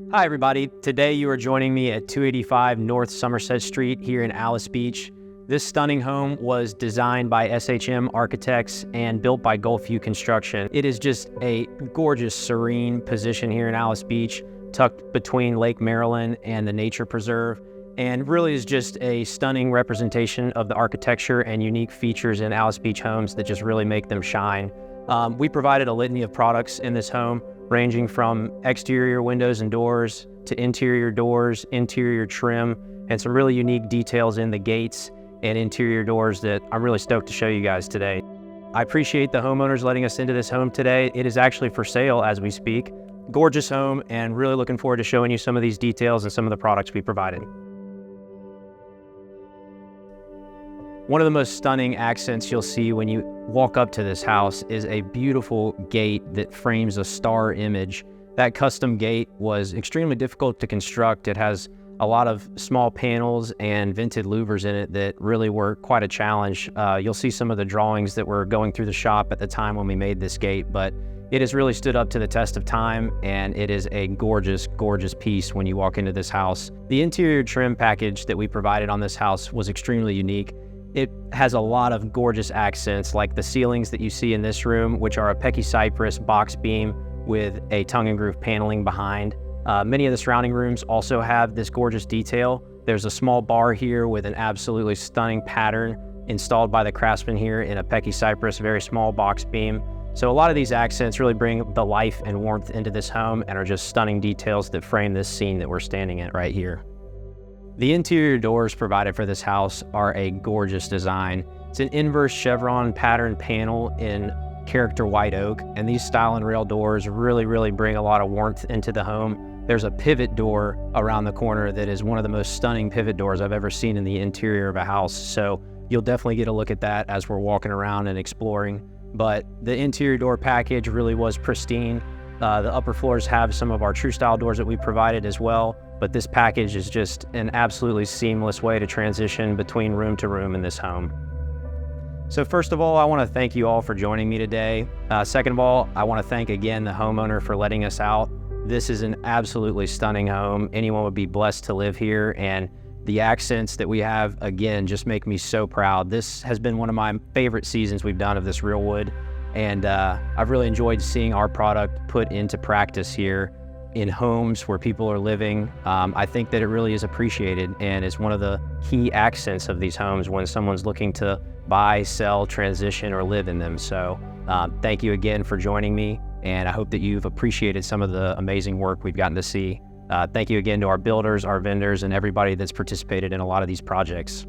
Hi everybody, today you are joining me at 285 North Somerset Street here in Alys Beach. This stunning home was designed by SHM Architects and built by Gulfview Construction. It is just a gorgeous, serene position here in Alys Beach, tucked between Lake Marilyn and the nature preserve, and really is just a stunning representation of the architecture and unique features in Alys Beach homes that just really make them shine. We provided a litany of products in this home, ranging from exterior windows and doors to interior doors, interior trim, and some really unique details in the gates and interior doors that I'm really stoked to show you guys today. I appreciate the homeowners letting us into this home today. It is actually for sale as we speak. Gorgeous home, and really looking forward to showing you some of these details and some of the products we provided. One of the most stunning accents you'll see when you walk up to this house is a beautiful gate that frames a star image. That custom gate was extremely difficult to construct. It has a lot of small panels and vented louvers in it that really were quite a challenge. You'll see some of the drawings that were going through the shop at the time when we made this gate, but it has really stood up to the test of time, and it is a gorgeous, gorgeous piece when you walk into this house. The interior trim package that we provided on this house was extremely unique. It has a lot of gorgeous accents, like the ceilings that you see in this room, which are a Pecky Cypress box beam with a tongue and groove paneling behind. Many of the surrounding rooms also have this gorgeous detail. There's a small bar here with an absolutely stunning pattern installed by the craftsman here in a Pecky Cypress, very small box beam. So a lot of these accents really bring the life and warmth into this home and are just stunning details that frame this scene that we're standing at right here. The interior doors provided for this house are a gorgeous design. It's an inverse chevron pattern panel in character white oak, and these style and rail doors really bring a lot of warmth into the home. There's a pivot door around the corner that is one of the most stunning pivot doors I've ever seen in the interior of a house, so you'll definitely get a look at that as we're walking around and exploring. But the interior door package really was pristine. The upper floors have some of our true style doors that we provided as well, but this package is just an absolutely seamless way to transition between room to room in this home. So first of all, I want to thank you all for joining me today. Second of all, I want to thank again the homeowner for letting us out. This is an absolutely stunning home. Anyone would be blessed to live here, and the accents that we have, again, just make me so proud. This has been one of my favorite seasons we've done of this real wood, and I've really enjoyed seeing our product put into practice here in homes where people are living. I think that it really is appreciated and is one of the key accents of these homes when someone's looking to buy, sell, transition, or live in them. So thank you again for joining me, and I hope that you've appreciated some of the amazing work we've gotten to see. Thank you again to our builders, our vendors, and everybody that's participated in a lot of these projects.